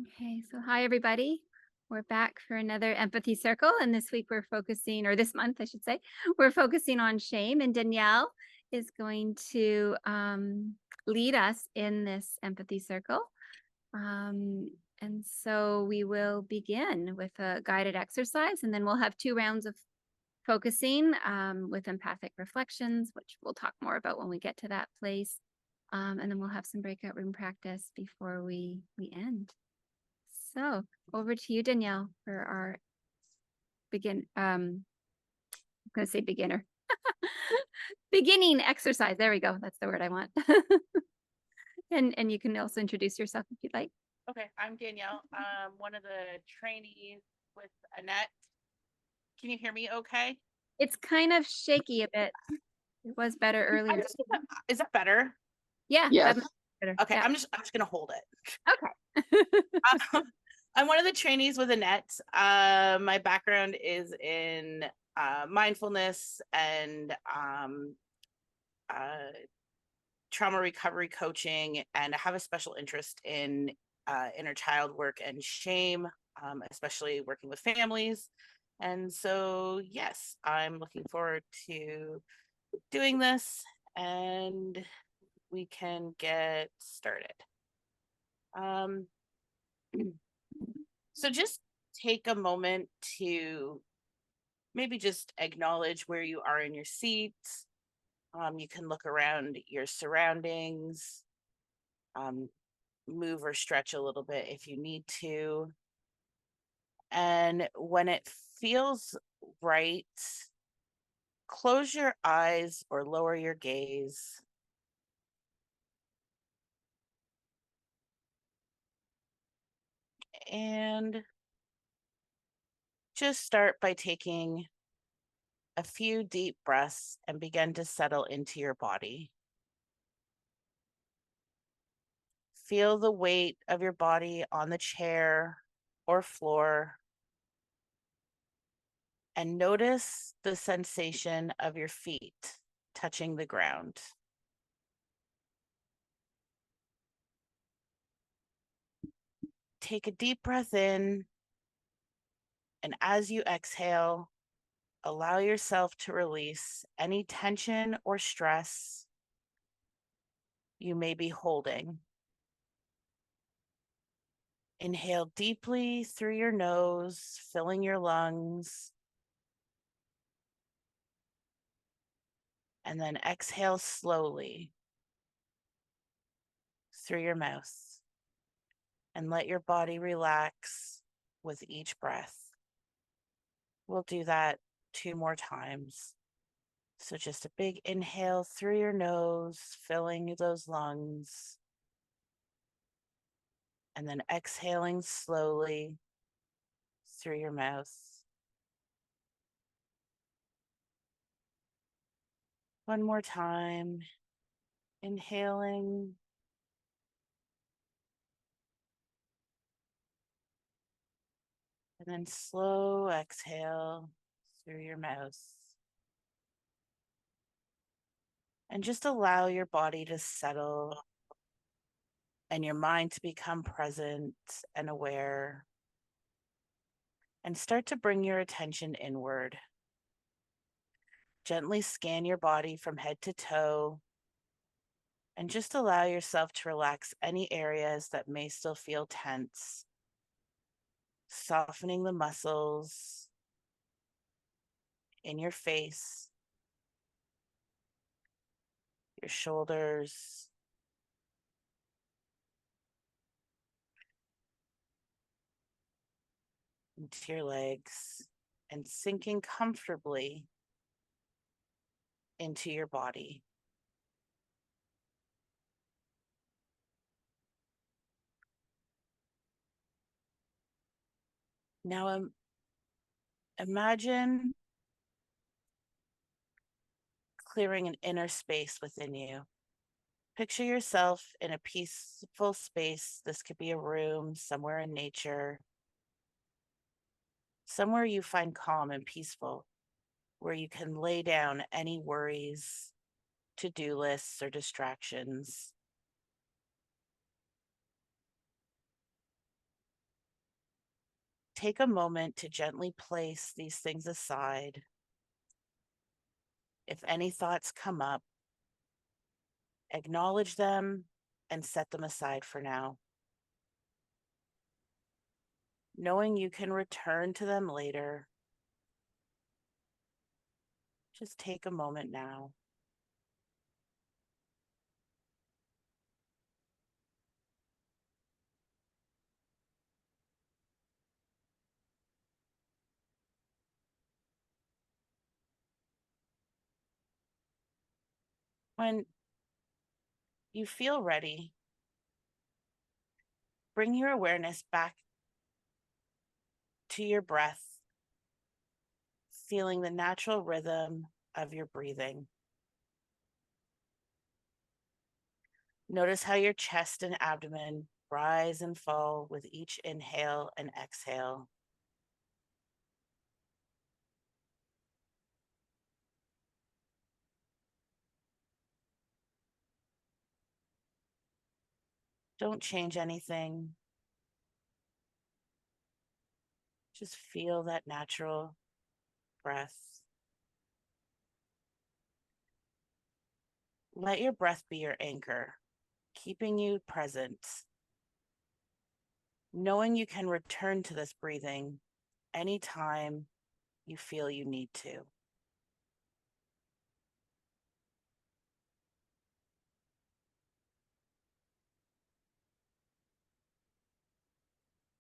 Okay, so hi everybody. We're back for another empathy circle, and this week we're focusing, or this month, I should say, we're focusing on shame. And Danielle is going to lead us in this empathy circle. And so we will begin with a guided exercise, and then we'll have 2 rounds of focusing with empathic reflections, which we'll talk more about when we get to that place. And then we'll have some breakout room practice before we end. So over to you, Danielle, for our I'm going to say beginner. Beginning exercise. There we go. That's the word I want. And you can also introduce yourself if you'd like. Okay, I'm Danielle. I'm one of the trainees with Annette. Can you hear me okay? It's kind of shaky a bit. It was better earlier. Is that better? Yeah, Yes. that's better. Okay, Yeah. I'm just gonna hold it. Okay. I'm one of the trainees with Annette. My background is in mindfulness and trauma recovery coaching, and I have a special interest in inner child work and shame, especially working with families. And so, yes, I'm looking forward to doing this, and we can get started. So just take a moment to maybe just acknowledge where you are in your seat. You can look around your surroundings, move or stretch a little bit if you need to. And when it feels right, close your eyes or lower your gaze. And just start by taking a few deep breaths and begin to settle into your body. Feel the weight of your body on the chair or floor, and notice the sensation of your feet touching the ground. Take a deep breath in, and as you exhale, allow yourself to release any tension or stress you may be holding. Inhale deeply through your nose, filling your lungs. And then exhale slowly through your mouth. And let your body relax with each breath. We'll do that 2 more times. So just a big inhale through your nose, filling those lungs. And then exhaling slowly through your mouth. One more time. Inhaling. And then slow exhale through your mouth. And just allow your body to settle and your mind to become present and aware. And start to bring your attention inward. Gently scan your body from head to toe, and just allow yourself to relax any areas that may still feel tense, softening the muscles in your face, your shoulders, into your legs, and sinking comfortably into your body. Now imagine clearing an inner space within you. Picture yourself in a peaceful space. This could be a room, somewhere in nature, somewhere you find calm and peaceful, where you can lay down any worries, to-do lists, or distractions. take a moment to gently place these things aside. If any thoughts come up, acknowledge them and set them aside for now, knowing you can return to them later. Just take a moment now. When you feel ready, bring your awareness back to your breath, feeling the natural rhythm of your breathing. Notice how your chest and abdomen rise and fall with each inhale and exhale. Don't change anything. Just feel that natural breath. Let your breath be your anchor, keeping you present, knowing you can return to this breathing anytime you feel you need to.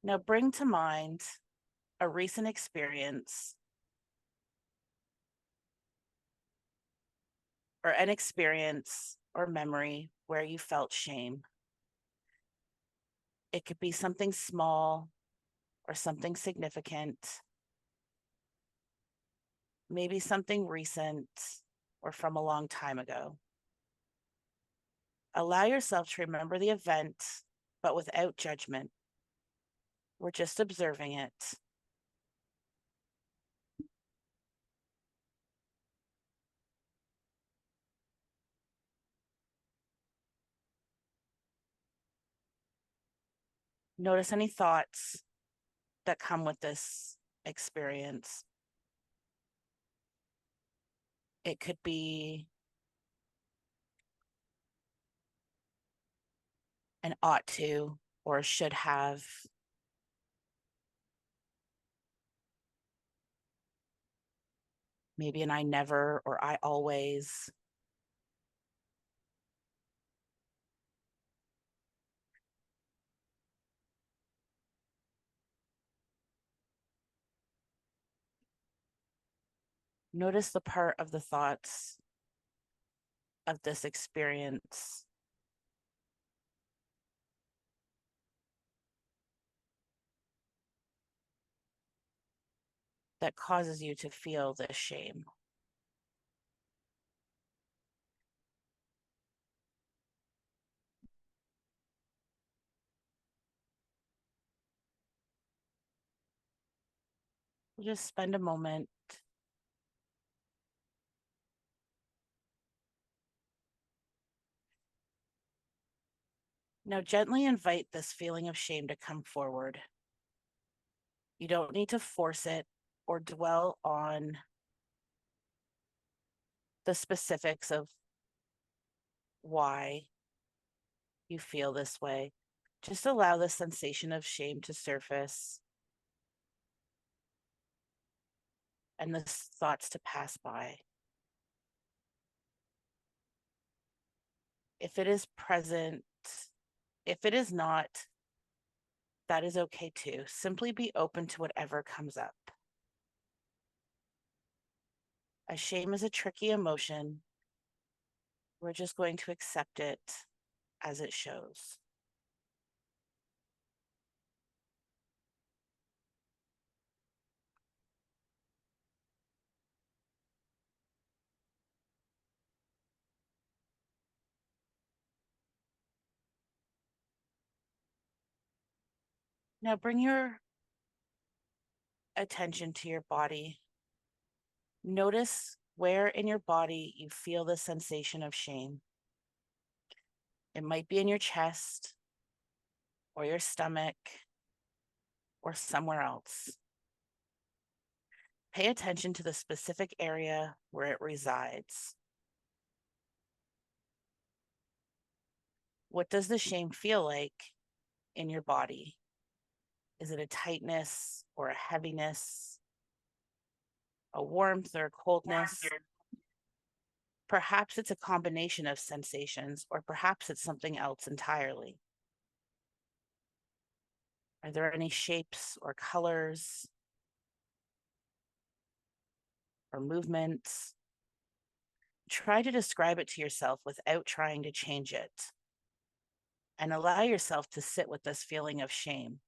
Now bring to mind a recent experience or an experience or memory where you felt shame. It could be something small or something significant, maybe something recent or from a long time ago. Allow yourself to remember the event, but without judgment. We're just observing it. Notice any thoughts that come with this experience. It could be an ought to or should have. Maybe an I never or I always. Notice the part of the thoughts of this experience that causes you to feel this shame. We'll just spend a moment now. Gently invite this feeling of shame to come forward. You don't need to force it or dwell on the specifics of why you feel this way. Just allow the sensation of shame to surface and the thoughts to pass by. If it is present, if it is not, that is okay too. Simply be open to whatever comes up. As shame is a tricky emotion, we're just going to accept it as it shows. Now bring your attention to your body. Notice where in your body you feel the sensation of shame. It might be in your chest or your stomach or somewhere else. Pay attention to the specific area where it resides. What does the shame feel like in your body? Is it a tightness or a heaviness, a warmth or a coldness? Perhaps it's a combination of sensations, or perhaps it's something else entirely. Are there any shapes or colors or movements? Try to describe it to yourself without trying to change it. And allow yourself to sit with this feeling of shame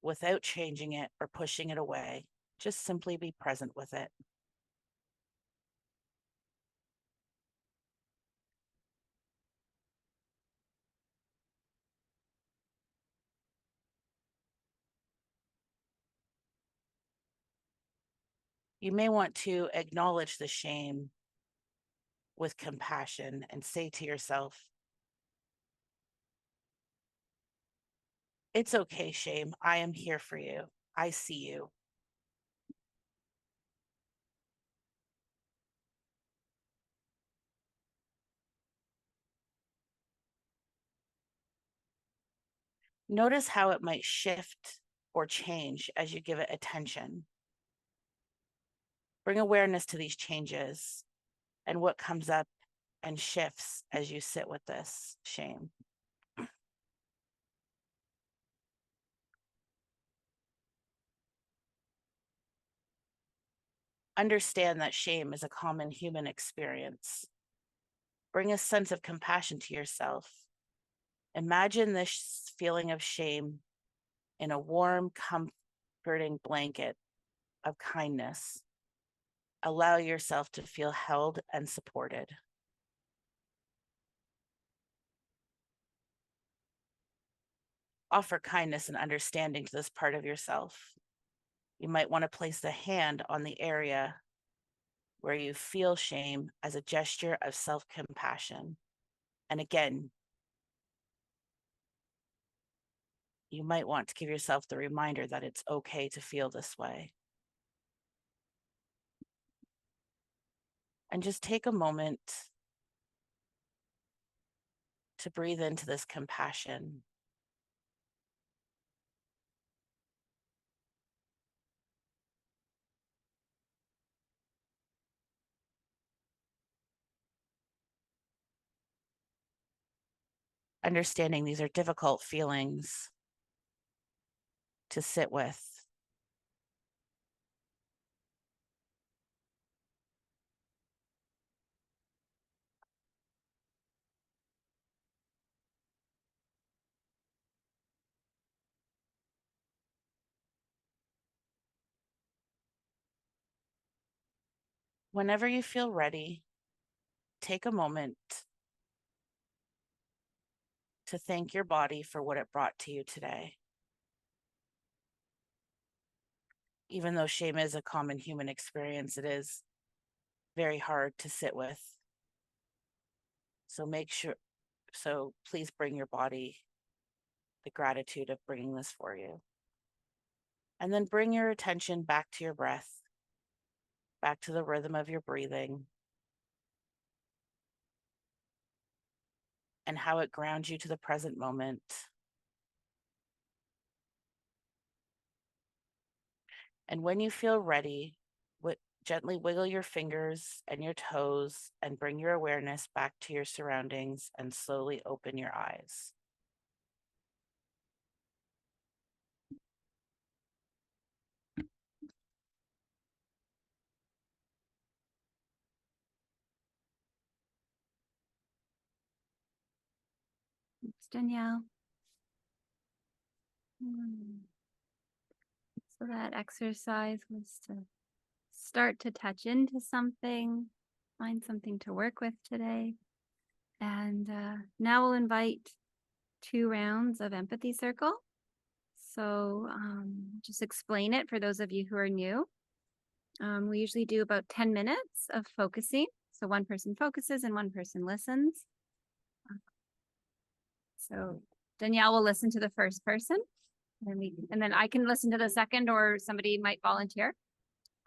without changing it or pushing it away. Just simply be present with it. You may want to acknowledge the shame with compassion and say to yourself, "It's okay, shame. I am here for you. I see you." Notice how it might shift or change as you give it attention. Bring awareness to these changes and what comes up and shifts as you sit with this shame. Understand that shame is a common human experience. Bring a sense of compassion to yourself. Imagine this feeling of shame in a warm, comforting blanket of kindness. Allow yourself to feel held and supported. Offer kindness and understanding to this part of yourself. You might want to place the hand on the area where you feel shame as a gesture of self-compassion. And again, you might want to give yourself the reminder that it's okay to feel this way. And just take a moment to breathe into this compassion. Understanding these are difficult feelings to sit with. Whenever you feel ready, take a moment to thank your body for what it brought to you today. Even though shame is a common human experience, it is very hard to sit with. So please bring your body the gratitude of bringing this for you. And then bring your attention back to your breath, back to the rhythm of your breathing, and how it grounds you to the present moment. And when you feel ready, gently wiggle your fingers and your toes and bring your awareness back to your surroundings and slowly open your eyes. Thanks, Danielle. So that exercise was to start to touch into something, find something to work with today. And now we'll invite 2 rounds of empathy circle. So just explain it for those of you who are new. We usually do about 10 minutes of focusing. So one person focuses and one person listens. So Danielle will listen to the first person And then I can listen to the second, or somebody might volunteer.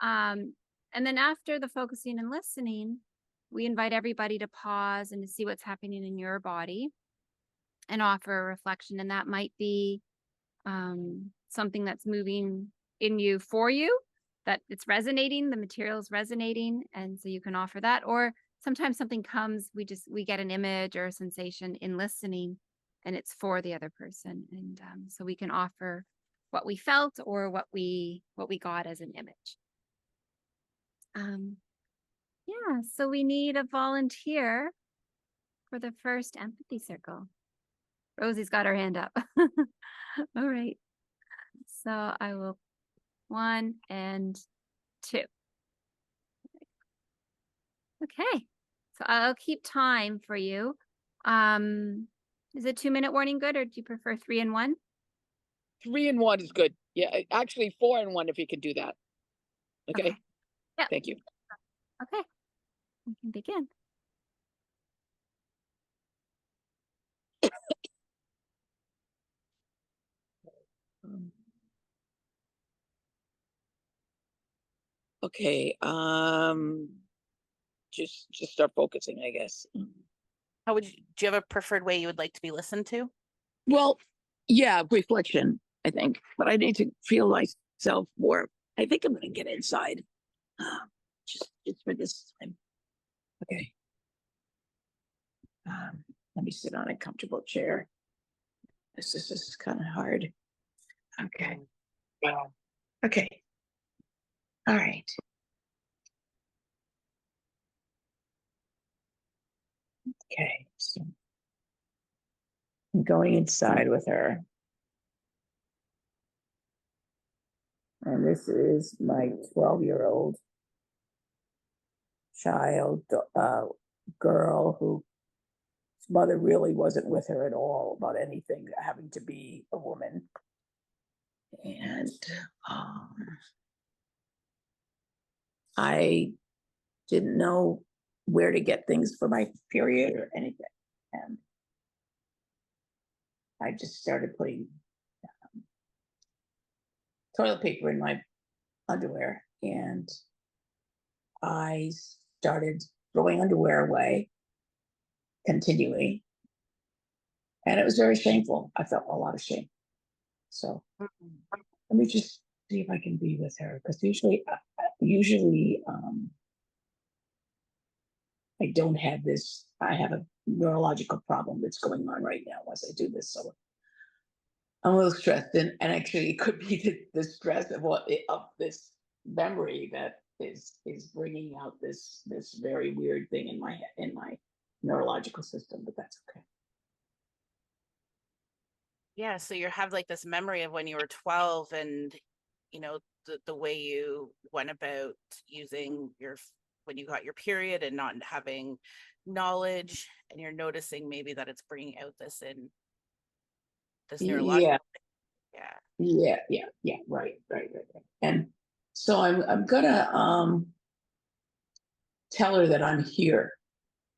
And then after the focusing and listening, we invite everybody to pause and to see what's happening in your body and offer a reflection. And that might be something that's moving in you for you, that it's resonating, the material is resonating. And so you can offer that. Or sometimes something comes, we get an image or a sensation in listening, and it's for the other person. And so we can offer what we felt or what we got as an image. Yeah, so we need a volunteer for the first empathy circle. Rosie's got her hand up. All right. So I will 1 and 2. Okay. So I'll keep time for you. Is a 2-minute warning good, or do you prefer 3 and 1? 3 and 1 is good. Yeah, actually 4 and 1 if you can do that. Okay. Okay. Yeah. Thank you. Okay. We can begin. Okay. Just start focusing, I guess. How do you have a preferred way you would like to be listened to? Well, yeah, reflection, I think, but I need to feel myself more. I think I'm going to get inside. Just for this time. Okay. Let me sit on a comfortable chair. This is kind of hard. Okay. Okay. All right. Okay. So I'm going inside with her. And this is my 12-year-old child, girl whose mother really wasn't with her at all about anything having to be a woman. And I didn't know where to get things for my period or anything. And I just started putting toilet paper in my underwear, and I started throwing underwear away continually. And it was very shameful. I felt a lot of shame. So let me just see if I can be with her, because usually I don't have this. I have a neurological problem that's going on right now as I do this. So I'm a little stressed, and actually it could be the stress of this memory that is bringing out this very weird thing in my neurological system, but that's okay. Yeah, so you have like this memory of when you were 12, and the way you went about using when you got your period and not having knowledge, and you're noticing maybe that it's bringing out this neurological. Yeah, right. And so I'm gonna tell her that I'm here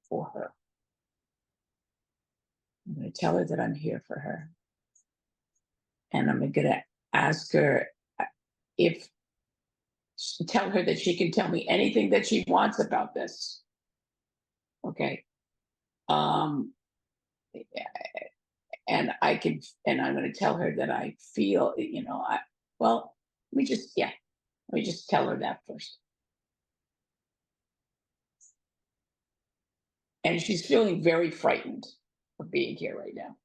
for her. I'm gonna tell her that I'm here for her. And I'm gonna ask her tell her that she can tell me anything that she wants about this. Okay. And I'm going to tell her that I feel, let me just tell her that first. And she's feeling very frightened of being here right now.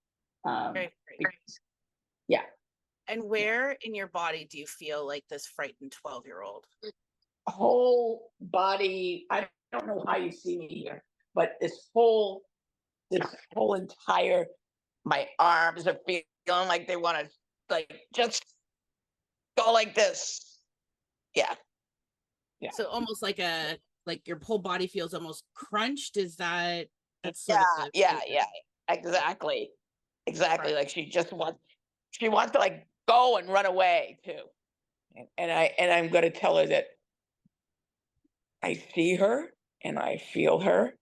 Yeah. And where in your body do you feel like this frightened 12-year-old? Whole body. I don't know how you see me here, but this whole entire, my arms are feeling like they want to just go like this. Yeah. So almost like your whole body feels almost crunched. Is that's sort of yeah, exactly. Like she wants to go and run away too. And I'm going to tell her that I see her and I feel her.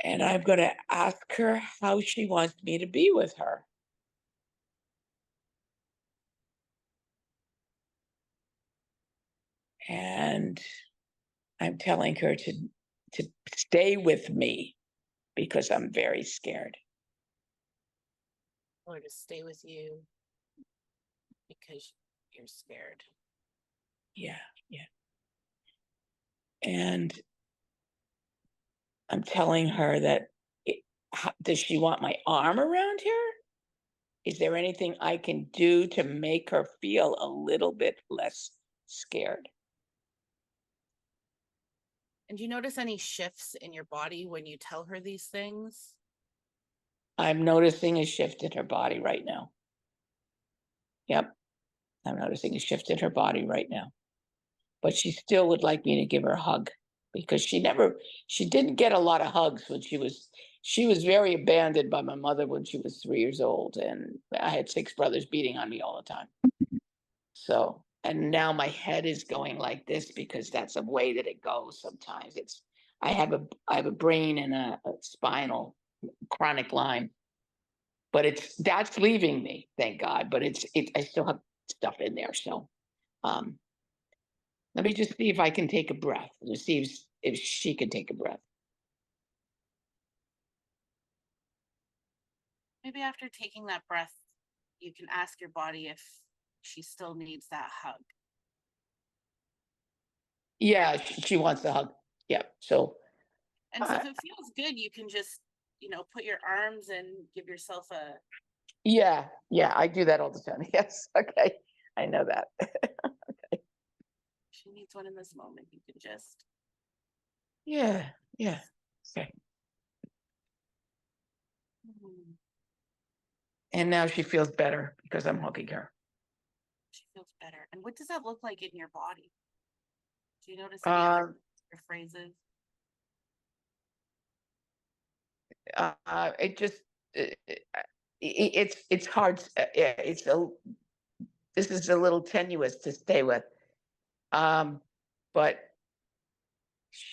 And I'm going to ask her how she wants me to be with her. And I'm telling her to stay with me because I'm very scared. Or to stay with you because you're scared. Yeah, yeah. And I'm telling her that, does she want my arm around her? Is there anything I can do to make her feel a little bit less scared? And do you notice any shifts in your body when you tell her these things? I'm noticing a shift in her body right now. Yep. I'm noticing a shift in her body right now. But she still would like me to give her a hug because she didn't get a lot of hugs when she was very abandoned by my mother when she was 3 years old. And I had 6 brothers beating on me all the time. So, and now my head is going like this because that's the way that it goes sometimes. I have a brain and a spinal chronic Lyme, but that's leaving me, thank God. But I still have stuff in there. So let me just see if I can take a breath. Let's see if she can take a breath. Maybe after taking that breath, you can ask your body if she still needs that hug. Yeah, she wants the hug. Yeah. So, And so if it feels good, you can just, put your arms and give yourself a. yeah, I do that all the time. Yes. Okay. I know that. If she needs one in this moment, you can just. Yeah. Okay. And now she feels better because I'm hugging her. She feels better. And what does that look like in your body? Do you notice any other phrases? It just it's hard. This is a little tenuous to stay with, but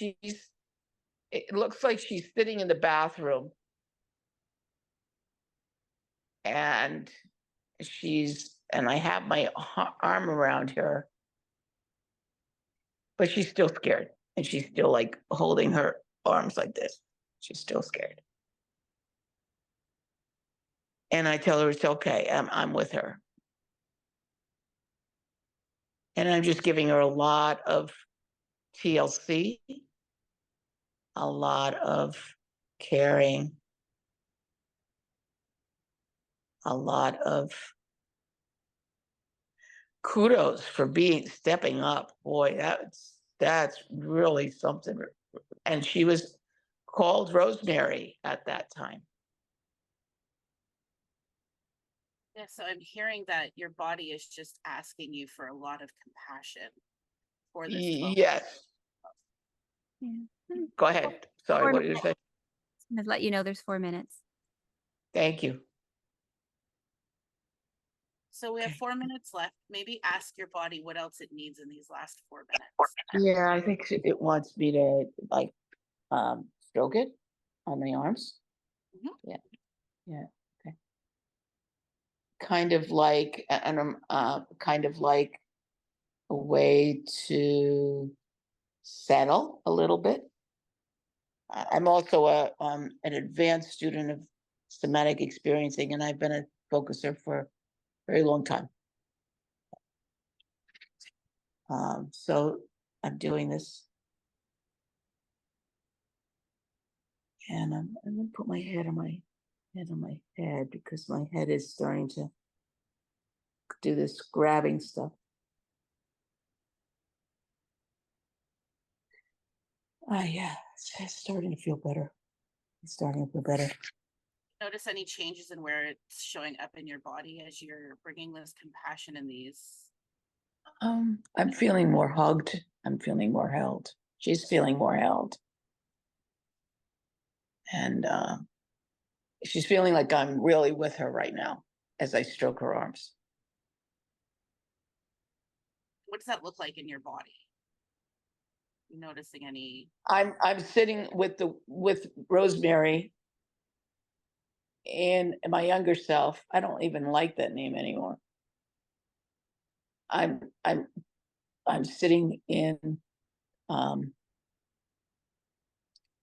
it looks like she's sitting in the bathroom and I have my arm around her, but she's still scared and she's still like holding her arms like this. She's still scared. And I tell her it's okay. I'm with her. And I'm just giving her a lot of TLC, a lot of caring, a lot of kudos for stepping up. Boy, that's really something. And she was called Rosemary at that time. Yeah, so I'm hearing that your body is just asking you for a lot of compassion for this. Yes. Yeah. Go ahead. Sorry, what did you say? I'm gonna let you know there's 4 minutes. Thank you. So we have 4 minutes left. Maybe ask your body what else it needs in these last 4 minutes. Yeah, I think it wants me to stroke it on my arms. Mhm. Yeah. Okay. Kind of like a way to settle a little bit. I'm also an advanced student of somatic experiencing, and I've been a focuser for a very long time. So I'm doing this, and I'm gonna put my head on my head because my head is starting to do this grabbing stuff. Yeah, it's starting to feel better. It's starting to feel better. Notice any changes in where it's showing up in your body as you're bringing this compassion in these? I'm feeling more hugged. I'm feeling more held. She's feeling more held. And she's feeling like I'm really with her right now as I stroke her arms. What does that look like in your body? you noticing any? I'm sitting with Rosemary and my younger self. I don't even like that name anymore. I'm sitting in um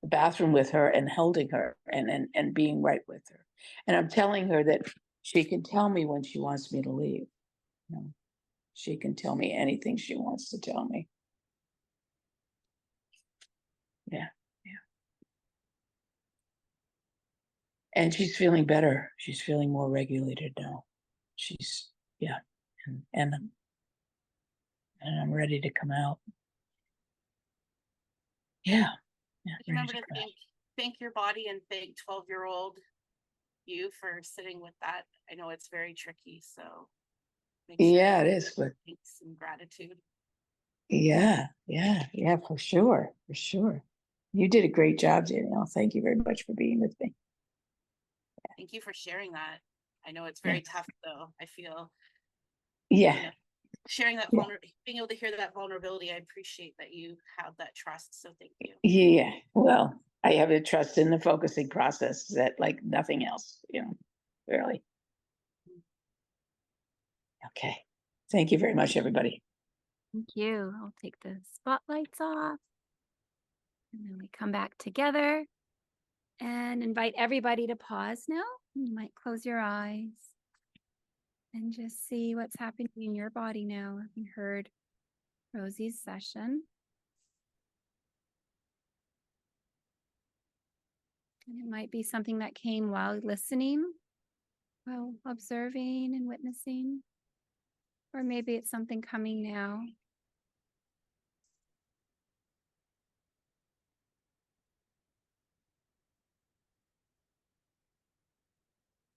the bathroom with her and holding her and being right with her. And I'm telling her that she can tell me when she wants me to leave. You know, she can tell me anything she wants to tell me. Yeah, yeah. And she's feeling better. She's feeling more regulated now. She's, yeah, and I'm ready to come out. Yeah, yeah. Remember to thank your body and thank 12-year-old you for sitting with that. I know it's very tricky, so yeah, it is, but thanks and gratitude. Yeah, for sure, for sure. You did a great job, Danielle. Thank you very much for being with me. Thank you for sharing that. I know it's very tough, though. I feel, yeah, sharing that being able to hear that vulnerability. I appreciate that you have that trust. So thank you. Yeah, well, I have a trust in the focusing process that like nothing else, really. Okay. Thank you very much, everybody. Thank you. I'll take the spotlights off. And then we come back together and invite everybody to pause now. You might close your eyes and just see what's happening in your body now. You heard Rosie's session. And it might be something that came while listening, while observing and witnessing. Or maybe it's something coming now.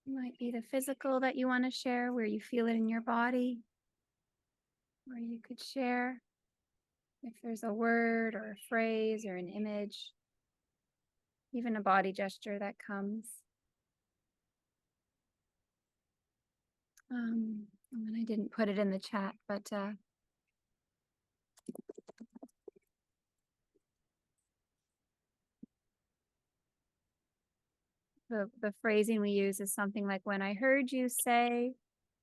It might be the physical that you want to share, where you feel it in your body. Or you could share if there's a word or a phrase or an image, even a body gesture that comes. And I didn't put it in the chat, but the phrasing we use is something like, when I heard you say,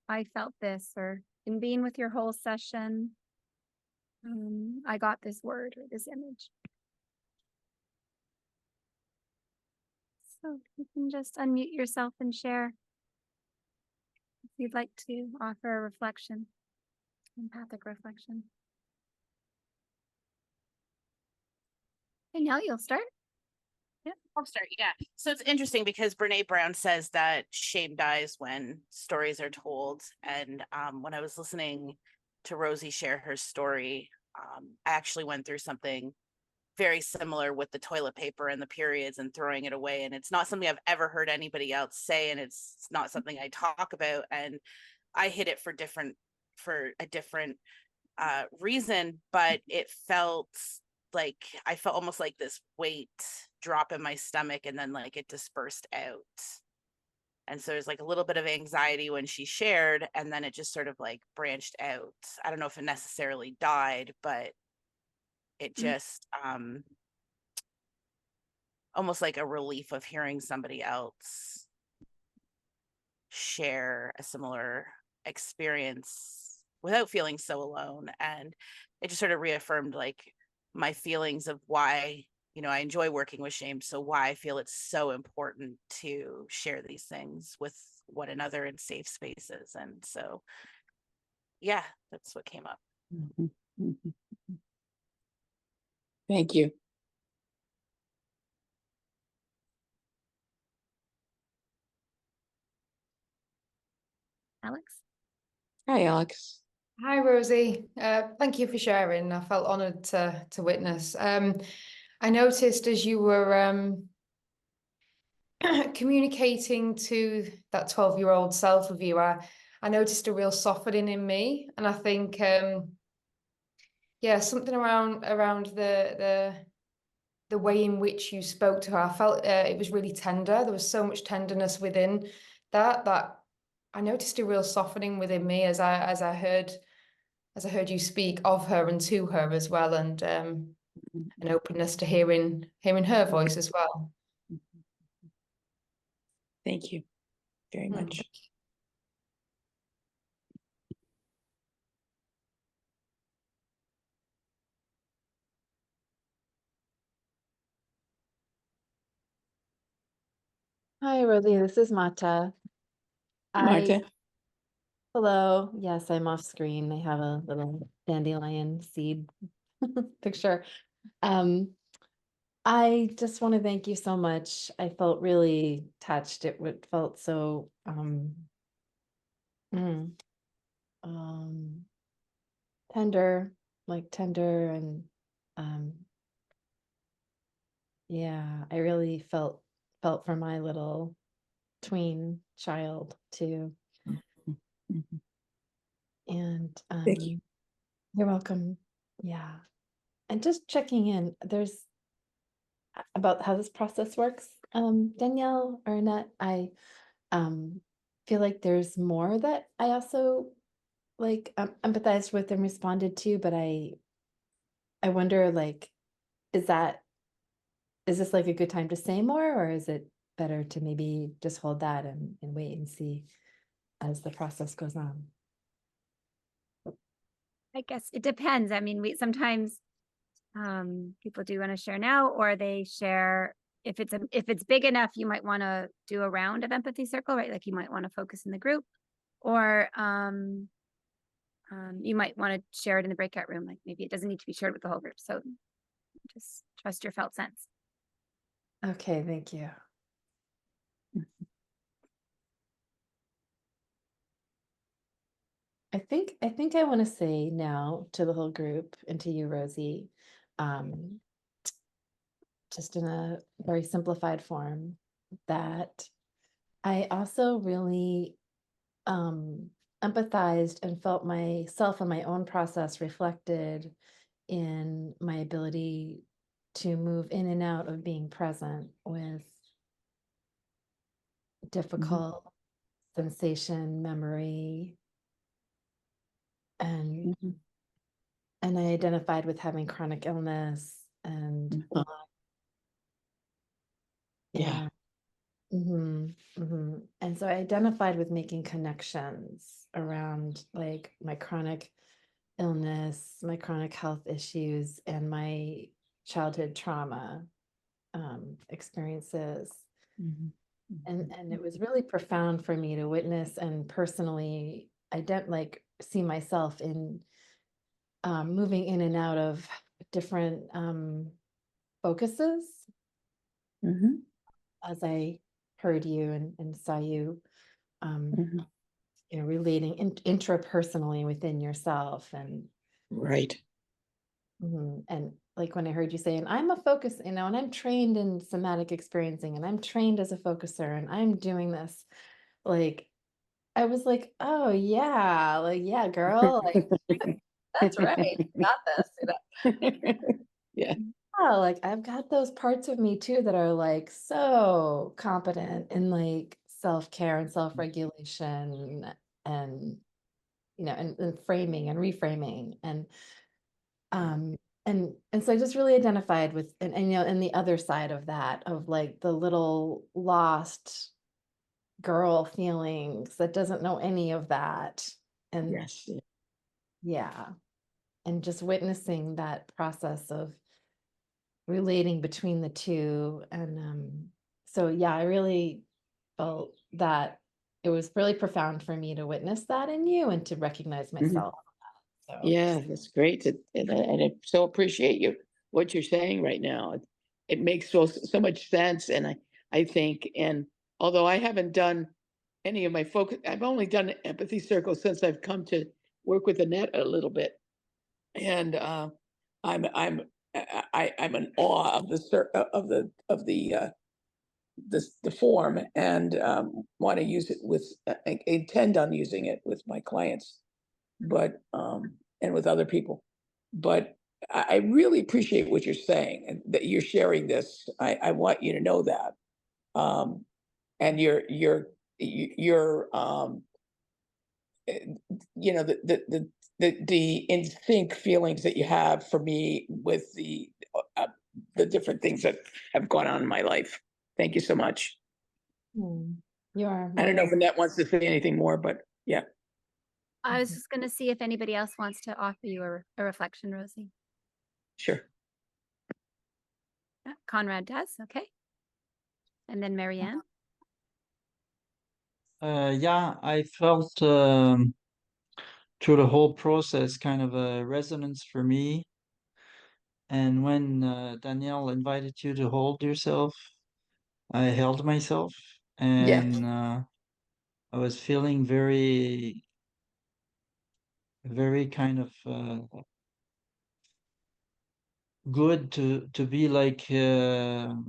I felt this, or in being with your whole session, I got this word or this image. So you can just unmute yourself and share if you'd like to offer a reflection, empathic reflection. Danielle, you'll start. Yeah, I'll start. Yeah. So it's interesting because Brene Brown says that shame dies when stories are told. And when I was listening to Rosie share her story, I actually went through something very similar with the toilet paper and the periods and throwing it away. And it's not something I've ever heard anybody else say. And it's not something I talk about. And I hid it for a different reason, but it felt like I felt almost like this weight drop in my stomach, and then like it dispersed out. And so there's like a little bit of anxiety when she shared, and then it just sort of like branched out. I don't know if it necessarily died, but it just almost like a relief of hearing somebody else share a similar experience without feeling so alone. And it just sort of reaffirmed like my feelings of why, I enjoy working with shame. So why I feel it's so important to share these things with one another in safe spaces. And so, yeah, that's what came up. Thank you. Alex? Hi, Alex. Hi, Rosie. Thank you for sharing. I felt honoured to witness. I noticed as you were communicating to that 12-year-old self of you, I noticed a real softening in me, and I think something around the way in which you spoke to her. I felt it was really tender. There was so much tenderness within that I noticed a real softening within me as I heard you speak of her and to her as well. And an openness to hearing her voice as well. Thank you very much. Hi, Rosie. This is Mata. Marta, Hello. Yes, I'm off screen. I have a little dandelion seed picture. I just want to thank you so much. I felt really touched. Felt so mm, um, tender, tender, and um, yeah, I really felt for my little tween child too. Mhm. And Thank you. you're welcome. Yeah. And just checking in, there's about how this process works. Danielle or Annette, I feel like there's more that I also empathized with and responded to, but I wonder, is this like a good time to say more, or is it better to maybe just hold that and wait and see as the process goes on? I guess it depends. I mean, we sometimes people do want to share now, or they share if it's big enough, you might want to do a round of empathy circle, right? Like you might want to focus in the group, or you might want to share it in the breakout room. Like maybe it doesn't need to be shared with the whole group. So just trust your felt sense. Okay, thank you. I think I want to say now to the whole group and to you, Rosie, just in a very simplified form, that I also really empathized and felt myself and my own process reflected in my ability to move in and out of being present with difficult sensation, memory, and Mhm. and I identified with having chronic illness and Mhm. Yeah. And so I identified with making connections around like my chronic illness, my chronic health issues, and my childhood trauma experiences. Mhm. And it was really profound for me to witness and personally see myself in moving in and out of different focuses Mhm. as I heard you and saw you, Mhm. relating intrapersonally within yourself. Right. And like when I heard you say, and I'm a focus, and I'm trained in somatic experiencing, and I'm trained as a focuser, and I'm doing this, like, I was like, oh yeah, yeah, girl, that's right, you got this, Yeah. Yeah, like I've got those parts of me too that are like so competent in like self-care and self-regulation and and framing and reframing um and so I just really identified with and the other side of that, of like the little lost girl feelings that doesn't know any of that. And Yes. yeah, and just witnessing that process of relating between the two. And so yeah, I really felt that it was really profound for me to witness that in you and to recognize myself. So Yeah, that's great. And I so appreciate what you're saying right now. It makes so much sense. And I think, and although I haven't done any of my focus, I've only done empathy circles since I've come to work with Annette a little bit. And I'm I'm in awe of the form, and want to use it with, I intend on using it with my clients, but and with other people. But I really appreciate what you're saying and that you're sharing this. I want you to know that. And you're you know, the instinct feelings that you have for me with the different things that have gone on in my life. Thank you so much. You are. I don't know if more- Annette wants to say anything more, but yeah, I was just going to see if anybody else wants to offer you a reflection, Rosie. sure. Yeah, Conrad does. Okay. And then Marianne. Yeah, I felt through the whole process kind of a resonance for me. And when Danielle invited you to hold yourself, I held myself, and I was feeling very, very kind of good to be like in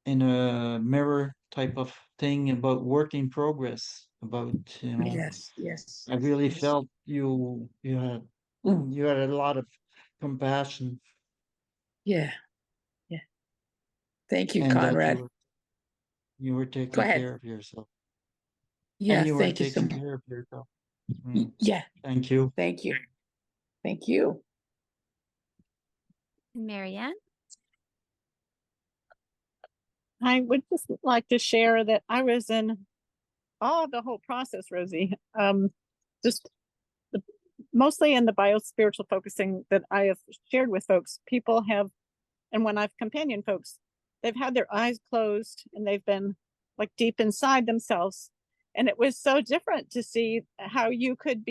a mirror type of thing about work in progress. About Yes, yes. I really yes. felt you had you had a lot of compassion, Yeah, yeah. Thank you, and that Conrad. you were Go taking ahead. care of yourself, Yeah, and you were thank you so taking much. care of yourself. Yeah, Thank you. thank you. Thank you. And Marianne. I would just like to share that I was in awe of the whole process, Rosie. Just mostly in the bio-spiritual focusing that I have shared with folks. People have, and when I've companioned folks, they've had their eyes closed and they've been like deep inside themselves. And it was so different to see how you could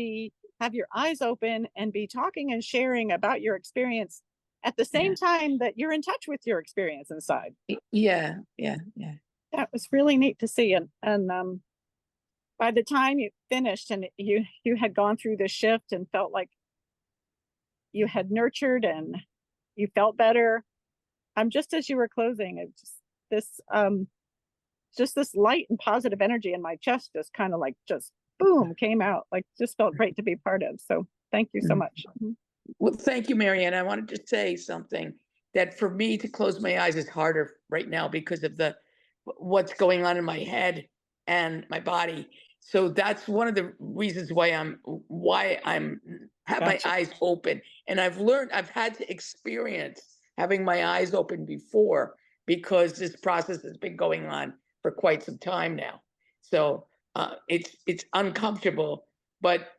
have your eyes open and be talking and sharing about your experience at the same time that you're in touch with your experience inside. Yeah. That was really neat to see. And by the time you finished and you had gone through the shift and felt like you had nurtured and you felt better, just as you were closing, it just this light and positive energy in my chest just kind of like just boom came out, like just felt great to be part of. So thank you so much. Well, thank you, Marianne. I wanted to say something that for me to close my eyes is harder right now because of what's going on in my head and my body. So that's one of the reasons why I'm have Gotcha. my eyes open. And I've had to experience having my eyes open before because this process has been going on for quite some time now. So it's uncomfortable, but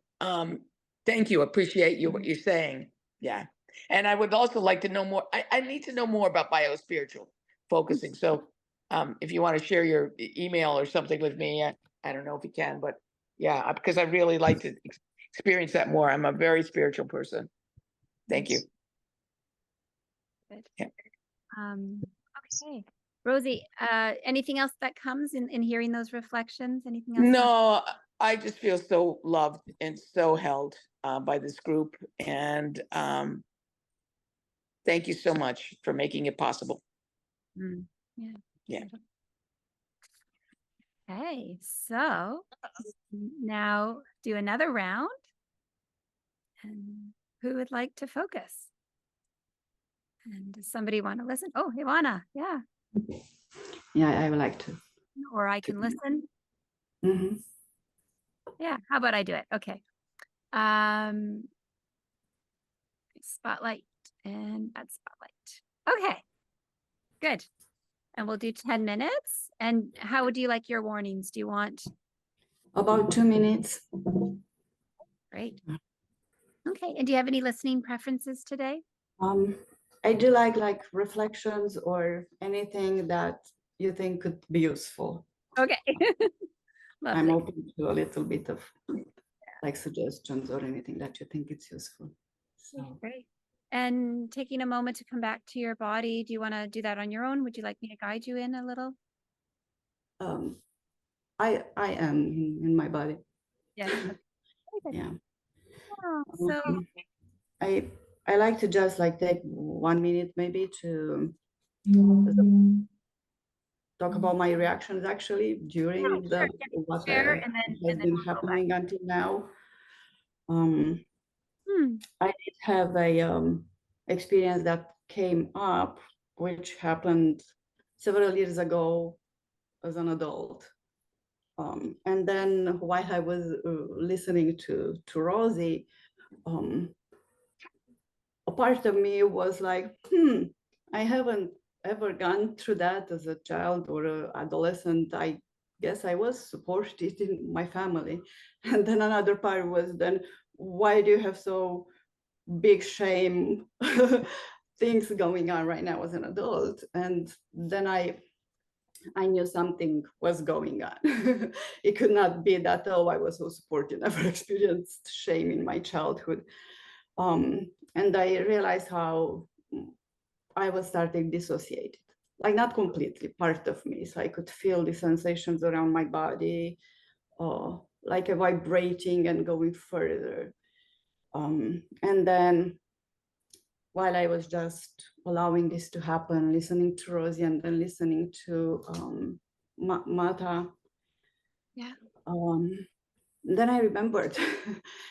thank you. Appreciate you what you're saying. Yeah. And I would also like to know more. I need to know more about biospiritual focusing. So if you want to share your email or something with me, I don't know if you can, but yeah, because I really like to experience that more. I'm a very spiritual person. Thank you. Good. Yeah. Okay. Rosie, anything else that comes in hearing those reflections? Anything else? No, I just feel so loved and so held by this group. And thank you so much for making it possible. Yeah. Yeah. Okay, so now do another round. And who would like to focus? And does somebody want to listen? Oh, Ivana, yeah. Yeah, I would like to. Or I can listen. Mm-hmm. Yeah, how about I do it? Okay. Spotlight and add spotlight. Okay, good. And we'll do 10 minutes. And how would you like your warnings? Do you want? About 2 minutes. Great. Okay, and do you have any listening preferences today? I do like reflections or anything that you think could be useful. Okay. I'm open to a little bit of like suggestions or anything that you think it's useful. So great. And taking a moment to come back to your body, do you want to do that on your own? Would you like me to guide you in a little? I am in my body. Yes. Yeah. Oh, so I like to just like take 1 minute maybe to talk about my reactions actually during what has been happening until now. I did have a experience that came up, which happened several years ago as an adult. And then while I was listening to Rosie, a part of me was like, I haven't ever gone through that as a child or an adolescent. I guess I was supported in my family. And then another part was then, why do you have so big shame things going on right now as an adult? And then I knew something was going on. It could not be that, oh, I was so supported, never experienced shame in my childhood. And I realized how I was starting dissociated, like not completely, part of me. So I could feel the sensations around my body, like a vibrating and going further. And then while I was just allowing this to happen, listening to Rosie and then listening to Mata, Yeah. then I remembered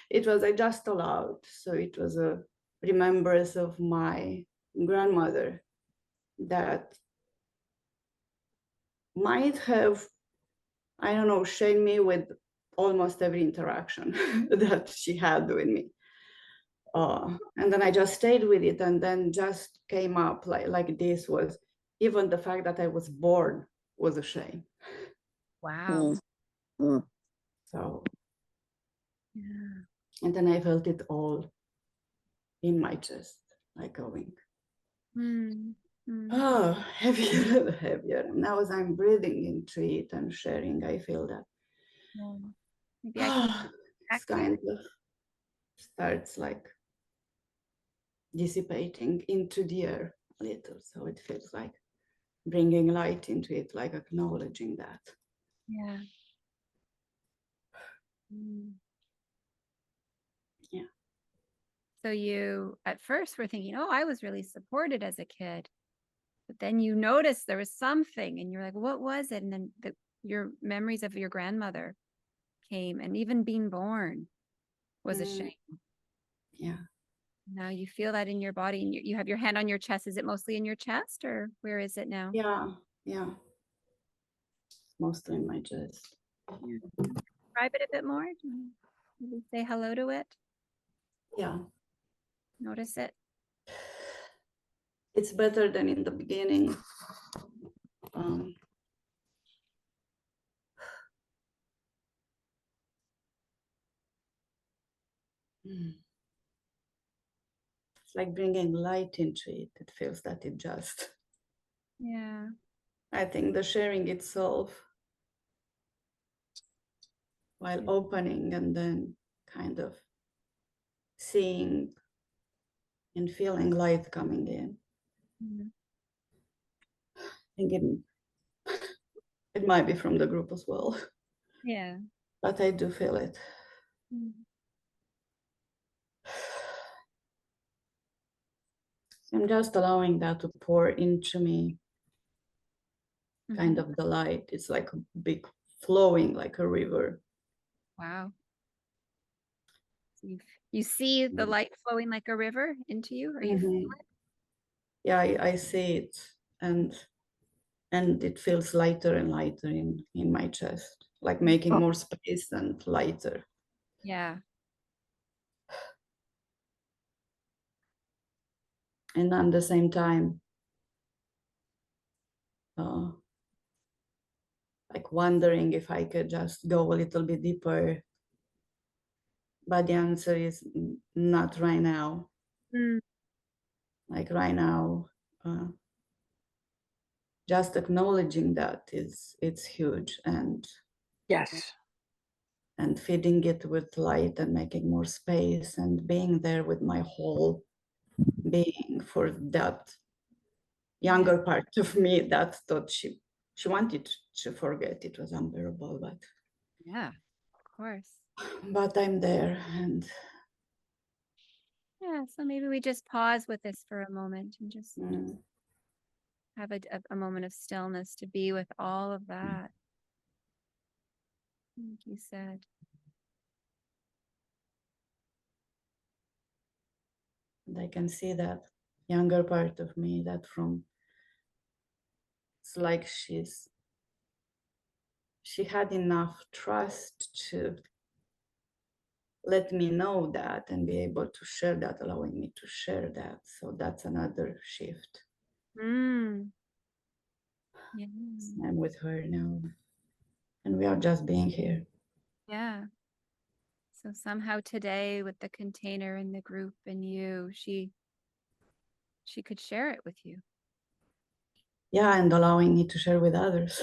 it was, I just allowed. So it was a remembrance of my grandmother that might have, I don't know, shamed me with almost every interaction that she had with me. And then I just stayed with it, and then just came up like this was, even the fact that I was born was a shame. Wow. So, Yeah. and then I felt it all in my chest, like going, oh, heavier and heavier. And now as I'm breathing into it and sharing, I feel that Maybe I can it's kind of starts like dissipating into the air a little. So it feels like bringing light into it, like acknowledging that. Yeah. Yeah. So you at first were thinking, oh, I was really supported as a kid. But then you noticed there was something and you're like, what was it? And then your memories of your grandmother came, and even being born was a shame. Yeah. Now you feel that in your body, and you have your hand on your chest. Is it mostly in your chest, or where is it now? Yeah. Yeah. Mostly in my chest. Yeah. Describe it a bit more. Maybe say hello to it. Yeah. Notice it. It's better than in the beginning. It's like bringing light into it. It feels that it just. Yeah. I think the sharing itself, while opening and then kind of seeing and feeling light coming in. I think it might be from the group as well. Yeah. But I do feel it. I'm just allowing that to pour into me, kind of the light. It's like a big flowing, like a river. Wow. So you see the light flowing like a river into you, or you feel it? Yeah, I see it, and it feels lighter and lighter in my chest, like making more space and lighter. Yeah. And at the same time, like wondering if I could just go a little bit deeper. But the answer is not right now. Like right now, just acknowledging that it's huge, and Yes. and feeding it with light and making more space and being there with my whole being for that younger part of me that thought she wanted to forget. It was unbearable, but Yeah, of course. But I'm there, and yeah, so maybe we just pause with this for a moment and just have a moment of stillness to be with all of that. Like you said. And I can see that younger part of me, that from, it's like she's she had enough trust to let me know that and be able to share that, allowing me to share that. So that's another shift. Mm. Yeah. I'm with her now, and we are just being here. Yeah. So somehow today with the container and the group and you, she could share it with you. Yeah, and allowing me to share with others.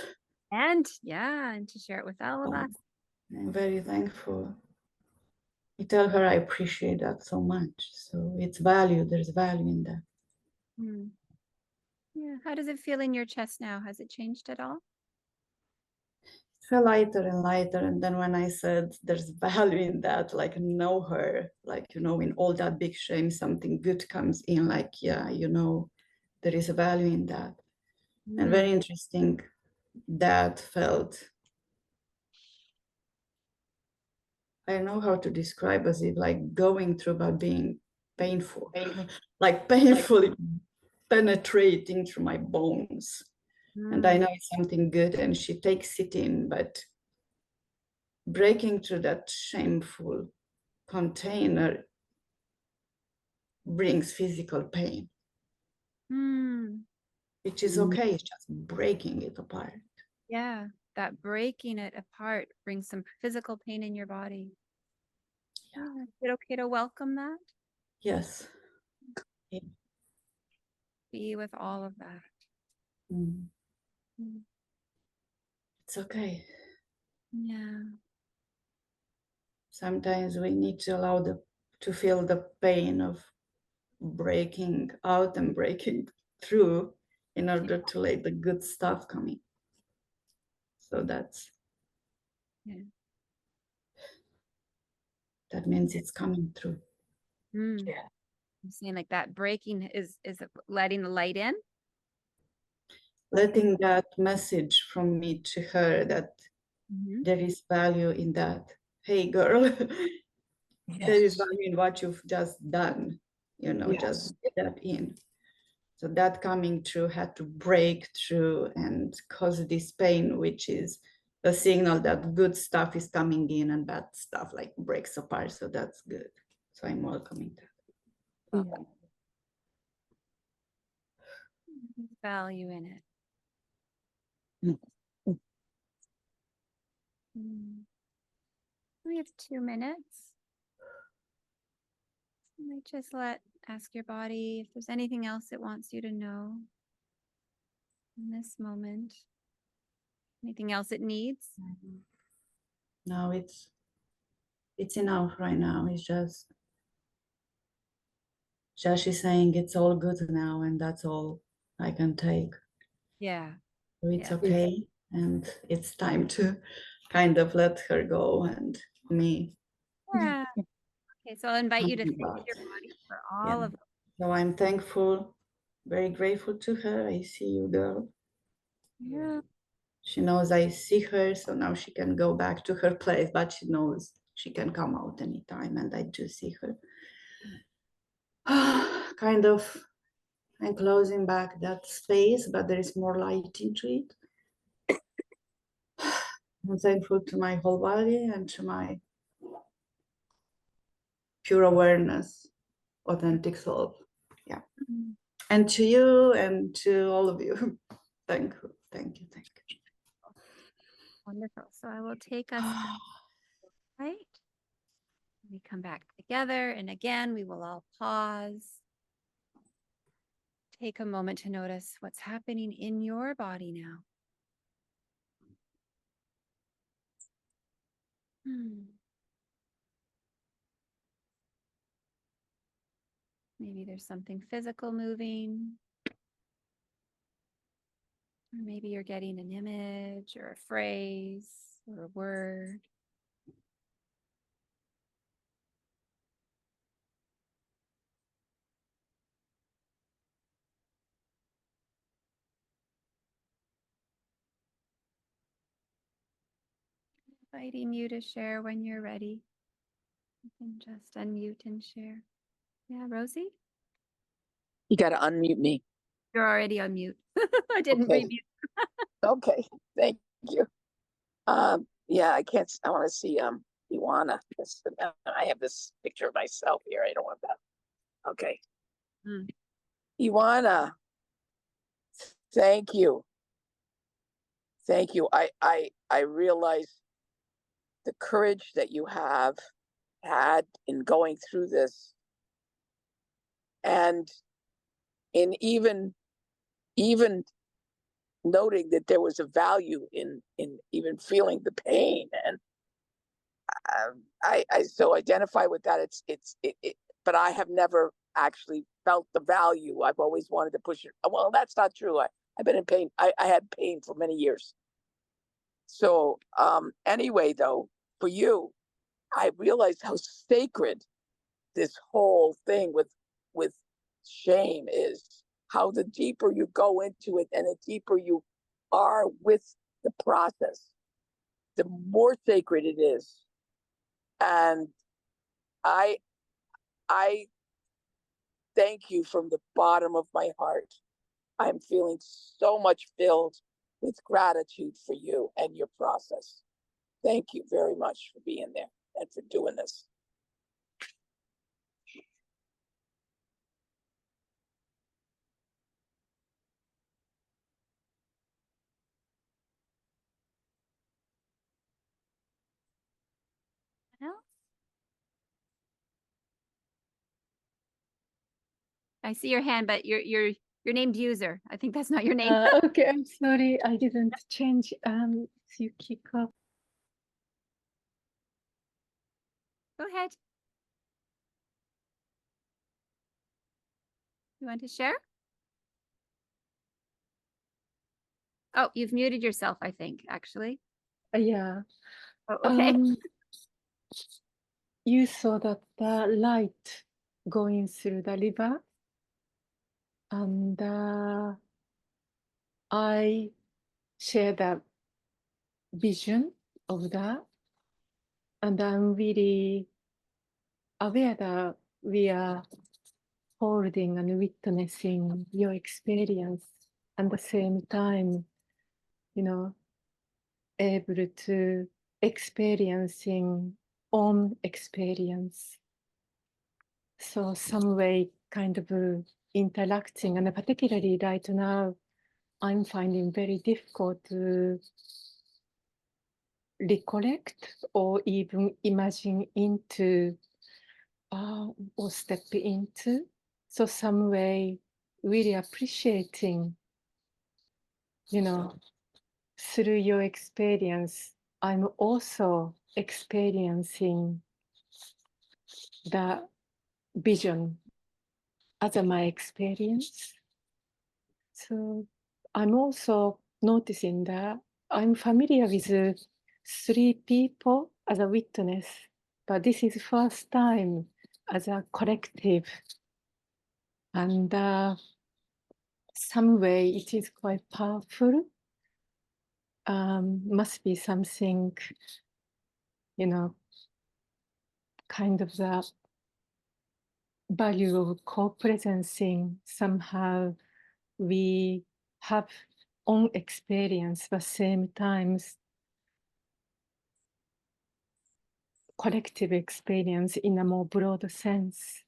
And yeah, and to share it with all of us. I'm very thankful. I tell her I appreciate that so much. So it's value, there's value in that. Mm. Yeah. How does it feel in your chest now? Has it changed at all? It felt lighter and lighter. And then when I said there's value in that, like know her, like, you know, in all that big shame, something good comes in, like, yeah, you know, there is a value in that. And very interesting, that felt, I don't know how to describe as if like going through but being painful, like painfully penetrating through my bones. And I know it's something good and she takes it in, but breaking through that shameful container brings physical pain, which is okay, it's just breaking it apart. Yeah, that breaking it apart brings some physical pain in your body. Yeah. Is it okay to welcome that? Yes. Be with all of that. Mm. It's okay. Yeah. Sometimes we need to allow to feel the pain of breaking out and breaking through in order to let the good stuff come in. So that means it's coming through. Yeah. I'm saying like that breaking is letting the light in. Letting that message from me to her that there is value in that. Hey girl, there is value in what you've just done, you know, just get that in. So that coming through had to break through and cause this pain, which is a signal that good stuff is coming in and bad stuff like breaks apart. So that's good. So I'm welcoming that. There's value in it. We have 2 minutes. You might just ask your body if there's anything else it wants you to know in this moment. Anything else it needs? No, it's enough right now. It's just she's saying it's all good now, and that's all I can take. Yeah. So it's okay, and it's time to kind of let her go and me. Yeah. Okay, so I'll invite you to thank your body for all of. So I'm thankful, very grateful to her. I see you, girl. Yeah. She knows I see her, so now she can go back to her place, but she knows she can come out anytime, and I do see her. Kind of, I'm closing back that space, but there is more light into it. I'm thankful to my whole body and to my pure awareness, authentic self. Yeah. And to you and to all of you. Thank you. Thank you. Thank you. Wonderful. So I will take us right. We come back together, and again, we will all pause. Take a moment to notice what's happening in your body now. Maybe there's something physical moving. Or maybe you're getting an image or a phrase or a word. Inviting you to share when you're ready. You can just unmute and share. Yeah, Rosie? You got to unmute me. You're already on mute. I didn't Okay. remute. Okay, thank you. Yeah, I can't, I want to see, Iwana. I have this picture of myself here. I don't want that. Okay. Iwana, thank you. Thank you. I realize the courage that you have had in going through this, and in even noting that there was a value in even feeling the pain. And I so identify with that. But I have never actually felt the value. I've always wanted to push it. Well, that's not true. I've been in pain. I had pain for many years. So anyway, though, for you, I realized how sacred this whole thing with shame is. How the deeper you go into it and the deeper you are with the process, the more sacred it is. And I thank you from the bottom of my heart. I'm feeling so much filled with gratitude for you and your process. Thank you very much for being there and for doing this. I see your hand, but you're named user. I think that's not your name. Okay, I'm sorry, I didn't change Yukiko. Go ahead. You want to share? Oh, you've muted yourself, I think, actually. Yeah. Oh, okay. You saw that the light going through the river, and I share that vision of that, and I'm really aware that we are holding and witnessing your experience at the same time, you know, able to experiencing own experience. So some way kind of interacting, and particularly right now, I'm finding very difficult to recollect or even imagine into or step into. So some way really appreciating, you know, through your experience, I'm also experiencing the vision as my experience. So I'm also noticing that I'm familiar with 3 people as a witness, but this is first time as a collective. And some way it is quite powerful. Must be something, you know, kind of the value of co-presencing. Somehow we have own experience, but same times collective experience in a more broad sense.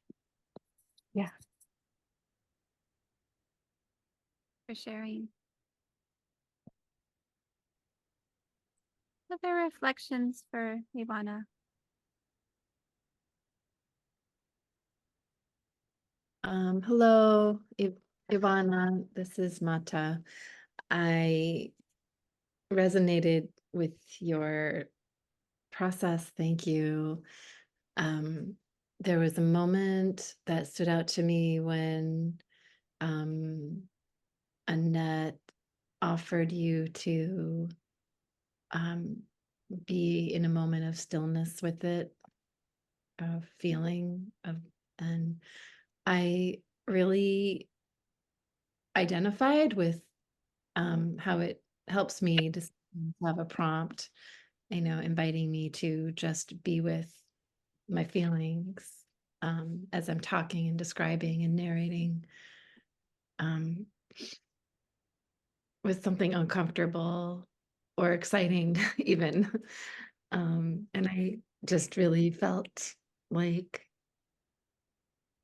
Yeah. For sharing. Other reflections for Ivana? Hello, Ivana, this is Mata. I resonated with your process. Thank you. There was a moment that stood out to me when Annette offered you to be in a moment of stillness with it, of feeling of, and I really identified with how it helps me to have a prompt, you know, inviting me to just be with my feelings as I'm talking and describing and narrating with something uncomfortable or exciting even. And I just really felt like,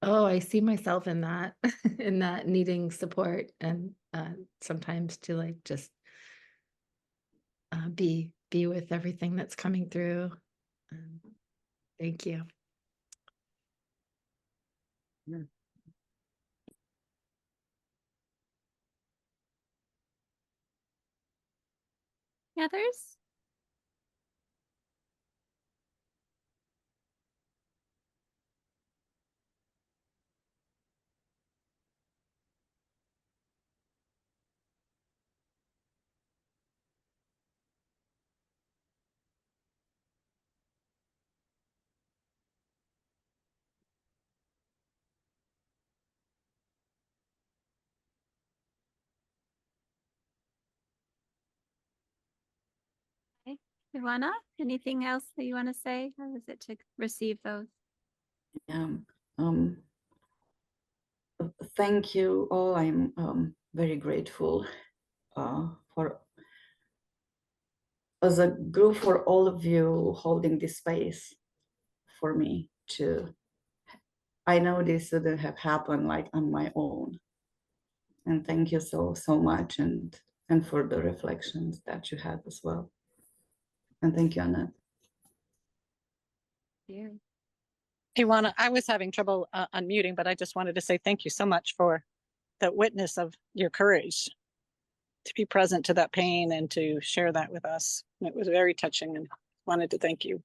oh, I see myself in that, in that needing support, and sometimes to like just be with everything that's coming through. Thank you. Others? Okay. Ivana, anything else that you want to say? How was it to receive those? Um, thank you all. I'm very grateful for as a group, for all of you holding this space for me to. I know this wouldn't have happened like on my own, and thank you so much, and for the reflections that you had as well, and thank you, Annette. Yeah. Ivana, I was having trouble unmuting, but I just wanted to say thank you so much for the witness of your courage to be present to that pain and to share that with us. It was very touching, and wanted to thank you.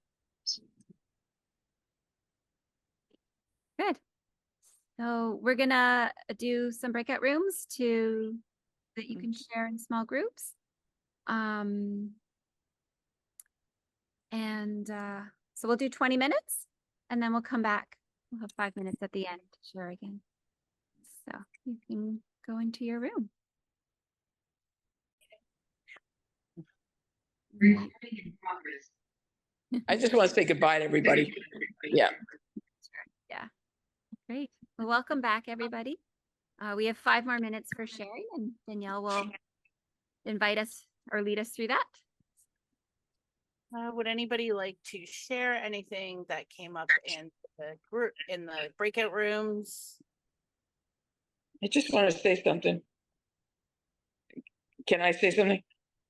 Good. So we're gonna do some breakout rooms that you can share in small groups. So we'll do 20 minutes and then we'll come back. We'll have 5 minutes at the end to share again. So you can go into your room. I just want to say goodbye to everybody. Yeah. Yeah. Great. Well, welcome back, everybody. We have 5 more minutes for sharing, and Danielle will invite us or lead us through that. Would anybody like to share anything that came up in the group, in the breakout rooms? I just want to say something. Can I say something?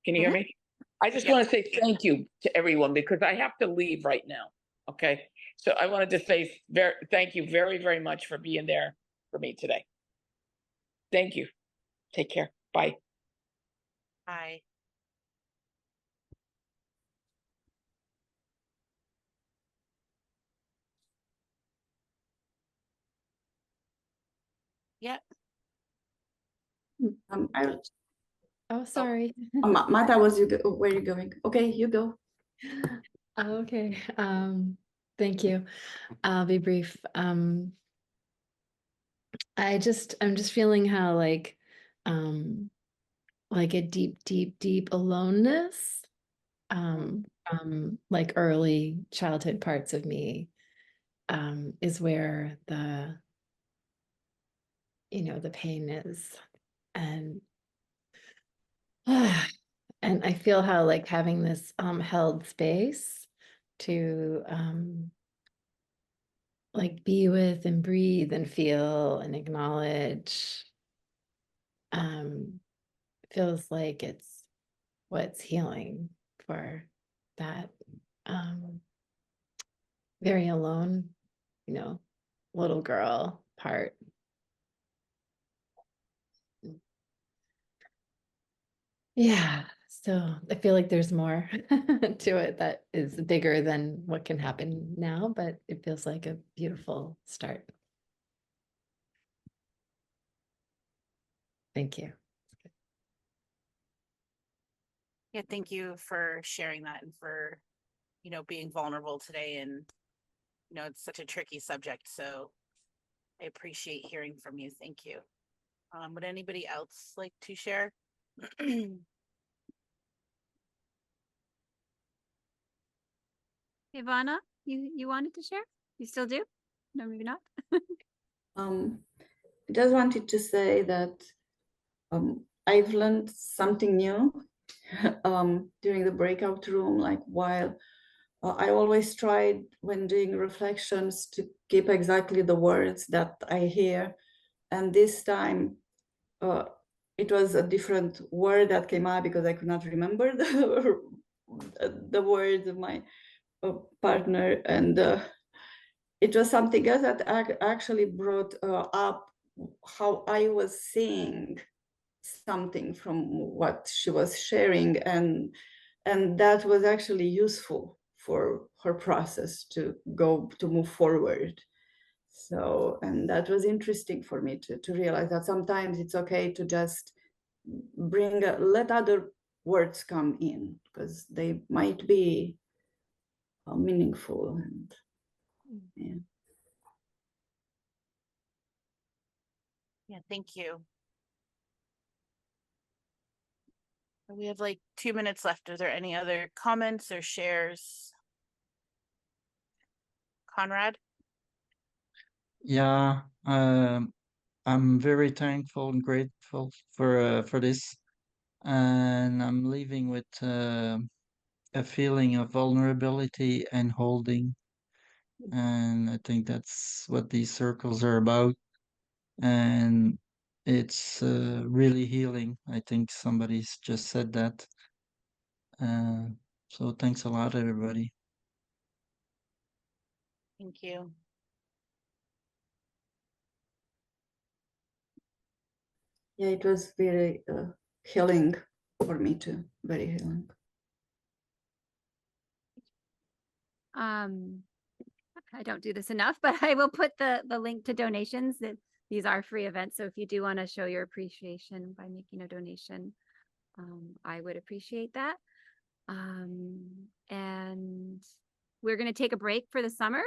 Can you hear me? I just want to say thank you to everyone because I have to leave right now. Okay. So I wanted to say thank you very, very much for being there for me today. Thank you. Take care. Bye. Hi. Yeah. Oh, sorry. Martha, where are you going? Okay, you go. Okay. Thank you. I'll be brief. I'm just feeling how like a deep aloneness from like early childhood parts of me is where the pain is. And and I feel how like having this held space to like be with and breathe and feel and acknowledge feels like it's what's healing for that very alone, little girl part. Yeah, so I feel like there's more to it that is bigger than what can happen now, but it feels like a beautiful start. Thank you. Yeah, thank you for sharing that and for, being vulnerable today. And, it's such a tricky subject. So I appreciate hearing from you. Thank you. Would anybody else like to share? Ivana, you wanted to share? You still do? No, maybe not. I just wanted to say that I've learned something new during the breakout room, like while I always tried when doing reflections to keep exactly the words that I hear. And this time it was a different word that came out because I could not remember the words of my partner. And it was something else that actually brought up how I was seeing something from what she was sharing, and that was actually useful for her process to move forward. So, and that was interesting for me to realize that sometimes it's okay to just let other words come in, because they might be meaningful. And yeah. Yeah, thank you. We have like 2 minutes left. Are there any other comments or shares? Conrad? Yeah, I'm very thankful and grateful for this, and I'm leaving with a feeling of vulnerability and holding, and I think that's what these circles are about, and it's really healing. I think somebody's just said that. So thanks a lot, everybody. Thank you. Yeah, it was very healing for me too, very healing. I don't do this enough, but I will put the link to donations. That these are free events, so if you do want to show your appreciation by making a donation, I would appreciate that. And we're going to take a break for the summer.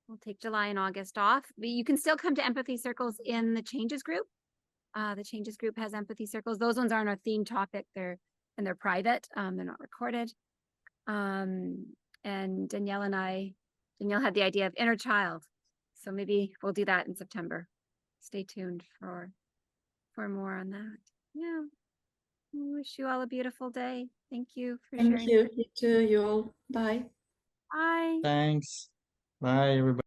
We'll take July and August off, but you can still come to empathy circles in the changes group. The changes group has empathy circles. Those ones aren't a theme topic. They're private. They're not recorded. And Danielle had the idea of inner child. So maybe we'll do that in September. Stay tuned for more on that. Yeah. I wish you all a beautiful day. Thank you for Thank sharing. you. You too, you all. Bye. Bye. Thanks. Bye, everybody.